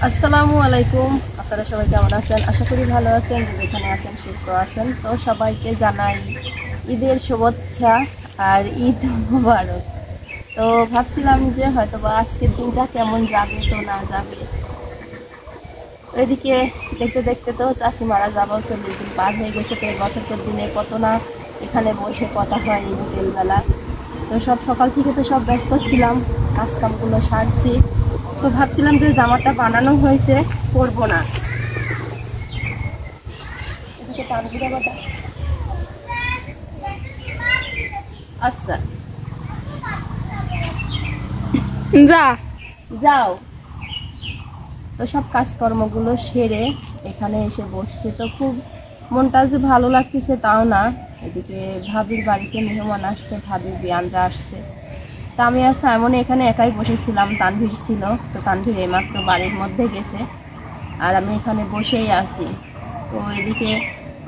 আসসালামু আলাইকুম। আপনারা সবাই কেমন আছেন? আশা করি ভালো আছেন, যেখানে আছেন সুস্থ আছেন। তো সবাইকে জানাই ঈদের শুভেচ্ছা আর ঈদ মোবারক। তো ভাবছিলাম যে হয়তো বা আজকের দিনটা কেমন যাবে তো না যাবে। ওইদিকে দেখতে দেখতে তো চাষি মারা যাওয়াও 40 দিন পার হয়ে গেছে। তো বছরকার দিনে কত না এখানে বসে কথা হয় এই বিকেলবেলা। তো সব সকাল থেকে তো সব ব্যস্ত ছিলাম, কাজকামগুলো সারছি। তো ভাবছিলাম যে জামাটা বানানো হয়েছে, পরবো না। এদিকে তানভীরা বাটা। আচ্ছা যা যাও। তো সব কাজকর্মগুলো সেরে এখানে এসে বসছি। তো খুব মনটা যে ভালো লাগতেছে তাও না। এদিকে ভাবির বাড়িতে মেহমান আসছে, ভাবির বিয়ানরা আসছে। তা আমি আর সাইমনে এখানে একাই বসেছিলাম, তানভীর ছিল। তো তানভীর এইমাত্র বাড়ির মধ্যে গেছে আর আমি এখানে বসেই আছি। তো এদিকে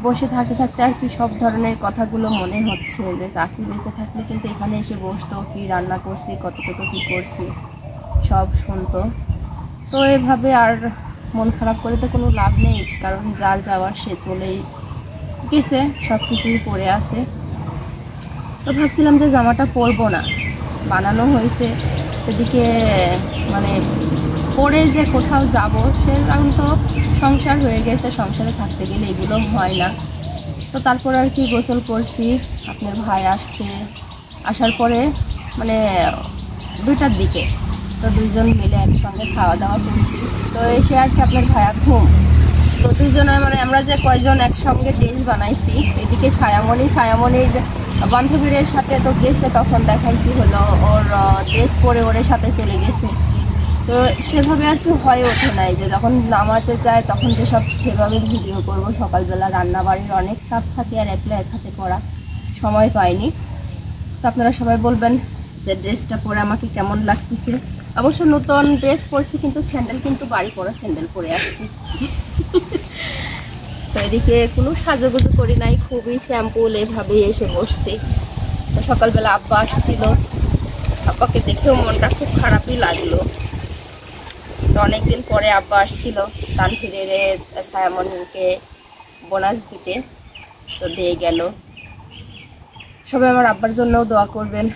বসে থাকতে থাকতে আর কি সব ধরনের কথাগুলো মনে হচ্ছে যে চাষি বেঁচে থাকলে কিন্তু এখানে এসে বসতো, কি রান্না করছি, কতটুকু কী করছি সব শুনতো। তো এভাবে আর মন খারাপ করে তো কোনো লাভ নেই, কারণ যার যাওয়ার সে চলেই গেছে, সব কিছুই পড়ে আছে। তো ভাবছিলাম যে জামাটা পরবো না, বানানো হয়েছে। এদিকে মানে পরে যে কোথাও যাব, সে কারণ তো সংসার হয়ে গেছে, সংসারে থাকতে গেলে এগুলো হয় না। তো তারপর আর কি গোসল করছি, আপনার ভাই আসছে, আসার পরে মানে 2টার দিকে। তো দুইজন মিলে একসঙ্গে খাওয়া দাওয়া করছি। তো এসে আর কি আপনার ভাইয়া ঘুম। তো দুইজনে মানে আমরা যে কয়জন একসঙ্গে ড্রেস বানাইছি, এদিকে ছায়ামণির বান্ধবীর সাথে তো গেছে, তখন দেখাইছি হলো ওর ড্রেস পরে ওর সাথে চলে গেছে। তো সেভাবে আর কি হয়ে ওঠে নাই যে যখন নামাজে যায় তখন যে সব সেভাবে ভিডিও করব। সকালবেলা রান্না বাড়ির অনেক চাপ থাকে আর একলা এক হাতে করা সময় পাইনি। তো আপনারা সবাই বলবেন যে ড্রেসটা পরে আমাকে কেমন লাগতেছে। অবশ্য নতুন ড্রেস পরছি, কিন্তু স্যান্ডেল কিন্তু বাড়ি পরা স্যান্ডেল পরে আসছি। তো এদিকে কোনো সাজুগুজু করি নাই, খুবই স্যাম্পল এভাবেই এসে বসছি। তো সকালবেলা আব্বা আসছিল, আব্বাকে দেখেও মনটা খুব খারাপই লাগলো। তো অনেকদিন পরে আব্বা আসছিল তানভীরের ছায়ামণিকে বোনাস দিতে, তো দিয়ে গেল। সবাই আমার আব্বার জন্যও দোয়া করবেন,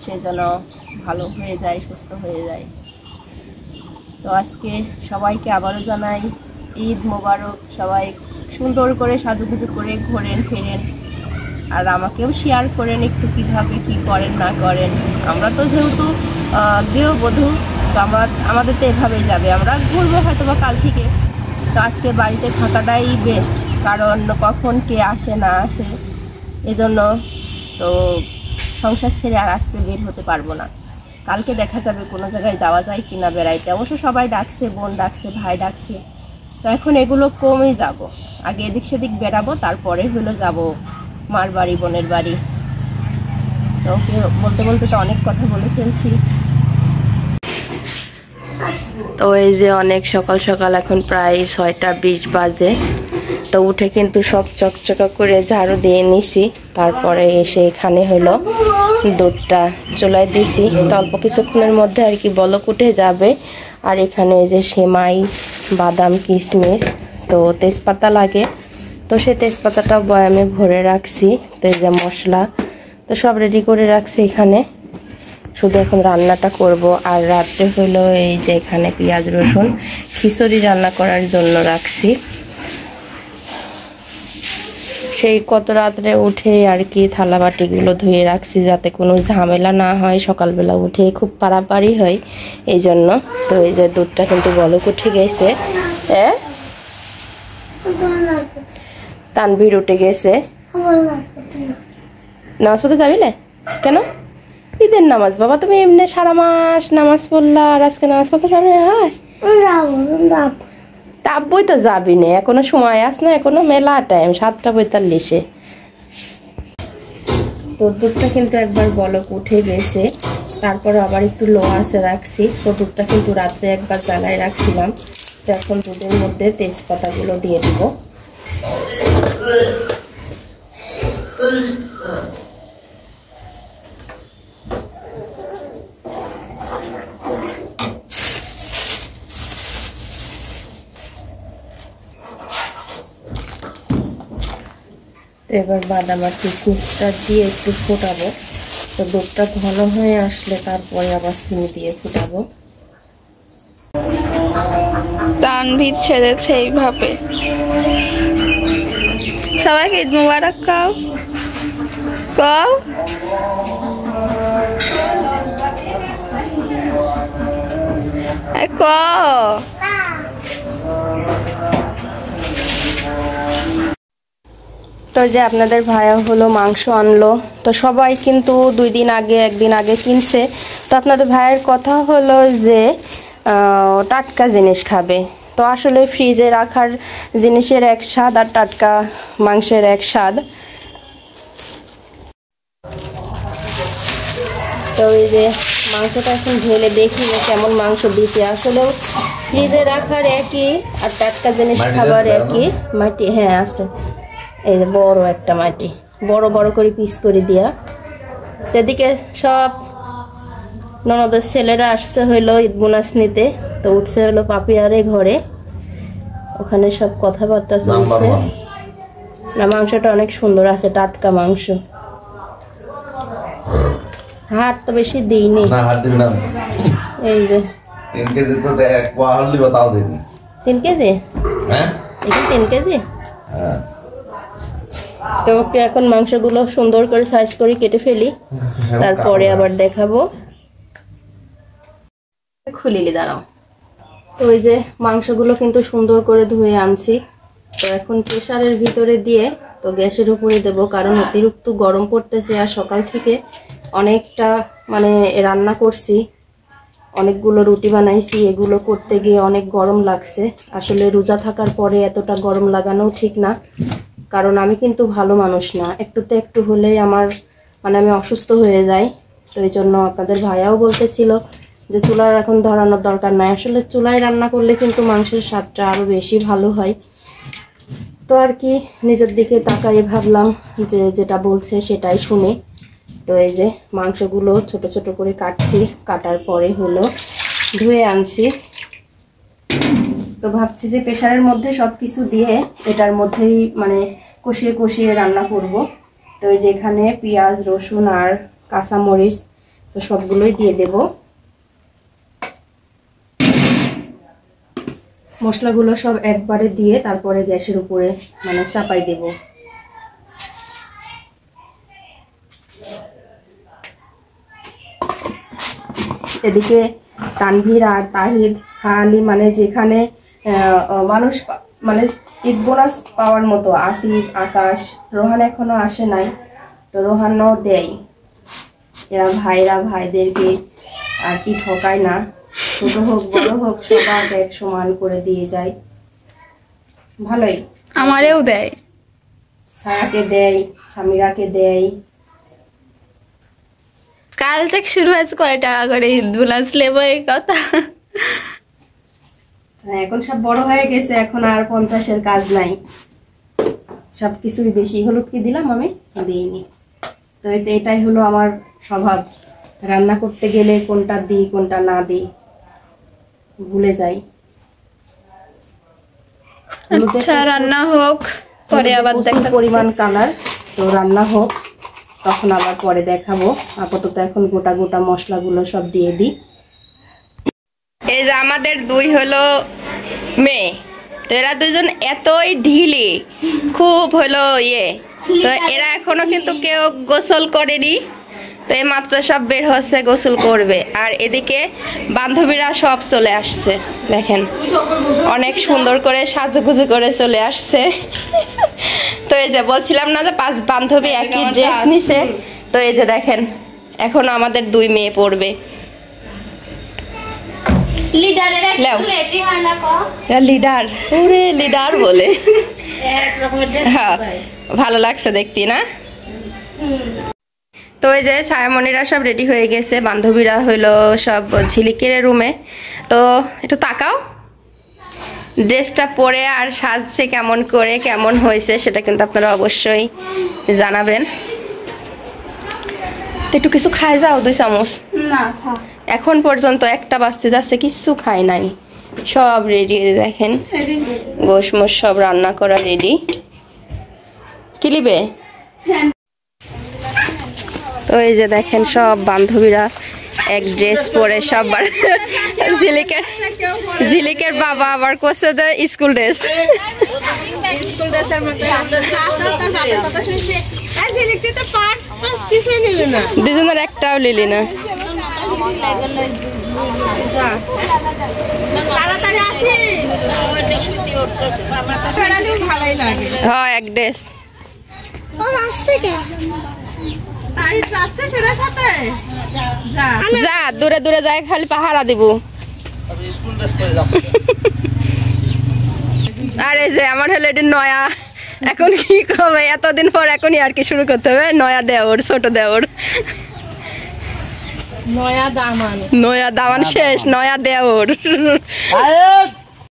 সে যেন ভালো হয়ে যায়, সুস্থ হয়ে যায়। তো আজকে সবাইকে আবারও জানাই ঈদ মোবারক। সবাই সুন্দর করে সাজুগুজু করে ঘোরেন ফেরেন, আর আমাকেও শেয়ার করেন একটু কীভাবে কী করেন না করেন। আমরা তো যেহেতু গৃহবধূ, তো আমাদের তো এভাবেই যাবে। আমরা ঘুরবো হয়তো বা কাল থেকে। তো আজকে বাড়িতে থাকাটাই বেস্ট, কারণ কখন কে আসে না আসে এজন্য। তো সংসার ছেড়ে আর আজকে বের হতে পারবো না। কালকে দেখা যাবে কোনো জায়গায় যাওয়া যায় কিনা বেড়াইতে। অবশ্য সবাই ডাকছে, বোন ডাকছে, ভাই ডাকছে। তো এখন এগুলো কমই যাব, আগে এদিক সেদিক বেড়াবো, তারপরে হলো যাব মার বাড়ি, বোনের বাড়ি। তো ওকে বলতে বলতে তো অনেক কথা বলে ফেলছি। তো এই যে অনেক সকাল সকাল, এখন প্রায় 6টা 20 বাজে। তো উঠে কিন্তু সব চকচকা করে ঝাড়ু দিয়ে নিছি। তারপরে এসে এখানে হলো দুধটা চুলায় দিছি। তো অল্প কিছুক্ষণের মধ্যে আর কি বলক উঠে যাবে। আর এখানে এই যে সেমাই, বাদাম, কিশমিশ, তো তেজপাতা লাগে, তো সেই তেজপাতাটাও বয়ামে ভরে রাখছি। তো এই যে মশলা তো সব রেডি করে রাখছি এখানে, শুধু এখন রান্নাটা করব। আর রাত্রে হলো এই যে এখানে পেঁয়াজ রসুন খিচুড়ি রান্না করার জন্য রাখছি। সেই কত রাত্রে উঠে আর কি থালা বাটিগুলো ধুয়ে রাখছি, যাতে কোনো ঝামেলা না হয়, সকালবেলা উঠে খুব পাড়াপাড়ি হয় এই জন্য। তো এই যে দুধটা কিন্তু বলক উঠে গেছে। তানভীর উঠে গেছে। নামাজ পড়তে যাবি না কেন? ঈদের নামাজ বাবা, তুমি এমনি সারা মাস নামাজ পড়লা, আর আজকে নামাজ পড়তে যাবে? হয় তাব্বই তো যাবি না, এখনো সময় আস না, এখনো মেলা টাইম, 7টা 45। তো দুধটা কিন্তু একবার বলক উঠে গেছে, তারপর আবার একটু লো আঁচে রাখছি। তো দুধটা কিন্তু রাত্রে একবার জ্বালায় রাখছিলাম। তো এখন দুধের মধ্যে তেজপাতাগুলো দিয়ে দিব। এবার বাদাম আর কিশমিশটা দিয়ে একটু ফোটাবো। তো দুধটা ঘন হয়ে আসলে তারপরে আবার চিনি দিয়ে ফোটাবো। তানভীর ছেড়েছে এইভাবে। সবাইকে ঈদ মুবারক কাও কাও। তো যে আপনাদের ভাইয়া হলো মাংস আনলো, তো সবাই কিন্তু 2 দিন আগে 1 দিন আগে কিনছে। তো আপনাদের ভাইয়ের কথা হলো যে টাটকা জিনিস খাবে। তো আসলে ফ্রিজে রাখার জিনিসের এক স্বাদ আর টাটকা মাংসের এক স্বাদ। তো এই যে মাংসটা এখন ঢেলে দেখি যে কেমন মাংস দিতে। আসলেও ফ্রিজে রাখার একই আর টাটকা জিনিস খাবার একই। মাটি হ্যাঁ আছে, এই যে বড় একটা মাটি, বড় বড় করে পিস করে দিয়া। তো এদিকে সব ননদের ছেলেরা আসছে হইলো ঈদ বোনাস নিতে। তো উঠছে হলো পাপিয়ারে ঘরে, ওখানে সব কথাবার্তা চলছে। না মাংসটা অনেক সুন্দর আছে, টাটকা মাংস। হাট তো বেশি দিইনি, এই যে 3 কেজি তো এক পোয়া হললি বাতাও দিনি। 3 কেজি? হ্যাঁ এটা 3 কেজি। হ্যাঁ। তো এখন মাংসগুলো সুন্দর করে সাইজ করে কেটে ফেলি, তারপরে আবার দেখাবো। খুলিলি দাঁড়াও। তো ওই যে মাংসগুলো কিন্তু সুন্দর করে ধুয়ে আনছি। তো এখন প্রেসারের ভিতরে দিয়ে তো গ্যাসের উপরে দেব, কারণ অতিরিক্ত গরম পড়তেছে। আর সকাল থেকে অনেকটা মানে রান্না করছি, অনেকগুলো রুটি বানাইছি, এগুলো করতে গিয়ে অনেক গরম লাগছে। আসলে রোজা থাকার পরে এতটা গরম লাগানো ঠিক না, কারণ আমি কিন্তু ভালো মানুষ না, একটুতে একটু হলেই আমার মানে আমি অসুস্থ হয়ে যাই। তো এই জন্য আপনাদের ভাইয়াও বলতেছিল যে চুলার এখন ধরানোর দরকার নাই। আসলে চুলায় রান্না করলে কিন্তু মাংসের স্বাদটা আরও বেশি ভালো হয়। তো আর কি নিজের দিকে তাকাই ভাবলাম যে যেটা বলছে সেটাই শুনে। তো এই যে মাংসগুলো ছোট ছোট করে কাটছি, কাটার পরে হলো ধুয়ে আনছি। তো ভাবছি যে প্রেসারের মধ্যে সব কিছু দিয়ে এটার মধ্যেই মানে কষিয়ে কষিয়ে রান্না করব। তো এই যে এখানে পেঁয়াজ রসুন আর কাঁচামরিচ তো সবগুলোই দিয়ে দেব। মশলাগুলো সব একবারে দিয়ে তারপরে গ্যাসের উপরে মানে চাপাই দেব। এদিকে তানভীর আর তাহিদ খালি মানে যেখানে মানুষ মানে ঈদ বোনাস পাওয়ার মতো, আসিফ আকাশ রোহান এখনো আসে নাই, তো রোহানও দেয়। এরা ভাইরা ভাইদেরকে আর কি ঠকায় না, ছোট হোক বড় হোক সবার এক সমান করে দিয়ে যায়। ভালোই, আমারেও দেয়, ছায়াকে দেয়, সামিরাকে দেয়। কাল থেকে শুরু হয়েছে কয় টাকা করে ঈদ বোনাস নেবো এই কথা। এখন সব বড় হয়ে গেছে, এখন আর 50-এর কাজ নাই, সবকিছুই বেশি। হলুদ কি দিলাম আমি? দিইনি। তো এটাই হলো আমার স্বভাব, রান্না করতে গেলে কোনটা দিই কোনটা না দিই ভুলে যাই। আচ্ছা রান্না হোক, পরে আবার দেখাচ্ছি পরিমাণ কালার। তো রান্না হোক, তখন আবার পরে দেখাবো। আপাতত এখন গোটা গোটা মশলাগুলো সব দিয়ে দিই। এই যে আমাদের দুই হলো মেয়ে, তো এরা দুজন এতই ঢিলি, খুব হলো তো এরা এখনো কিন্তু কেউ গোসল করেনি। তো এই মাত্র সব বের হচ্ছে, গোসল করবে। আর এদিকে বান্ধবীরা সব চলে আসছে, দেখেন অনেক সুন্দর করে সাজুগুজু করে চলে আসছে। তো এই যে বলছিলাম না যে 5 বান্ধবী একই ড্রেস নিছে। তো এই যে দেখেন এখন আমাদের 2 মেয়ে পড়বে। লিডার পুরে লিডার বলে, হ্যাঁ ভালো লাগছে দেখতে না। তো এই যে ছায়ামণিরা সব রেডি হয়ে গেছে, বান্ধবীরা হইলো সব ঝিলিকের রুমে। তো একটু তাকাও, ড্রেসটা পরে আর সাজছে কেমন করে, কেমন হয়েছে সেটা কিন্তু আপনারা অবশ্যই জানাবেন। তো একটু কিছু খাই যাও, 2 চামচ। না এখন পর্যন্ত 1টা বাজতে যাচ্ছে, কিছু খাই নাই, সব রেডি। দেখেন গোশ মোশ সব রান্না করা রেডি। কি লিবে? তো এই যে দেখেন সব বান্ধবীরা এক ড্রেস পরে সব ঝিলিকের বাবা আবার করছে যে স্কুল ড্রেস। দুজনের একটাও লিলি না। হ্যাঁ এক ড্রেস যা দূরে দূরে যায় খালি পাহারা দিব। আরে যে আমার হলো এটা নয়া, এখন কি কবে এতদিন পর এখনই আর কি শুরু করতে হবে। নয়া দেওর ছোট দেওর নয়া দামান শেষ নয়া দেওর।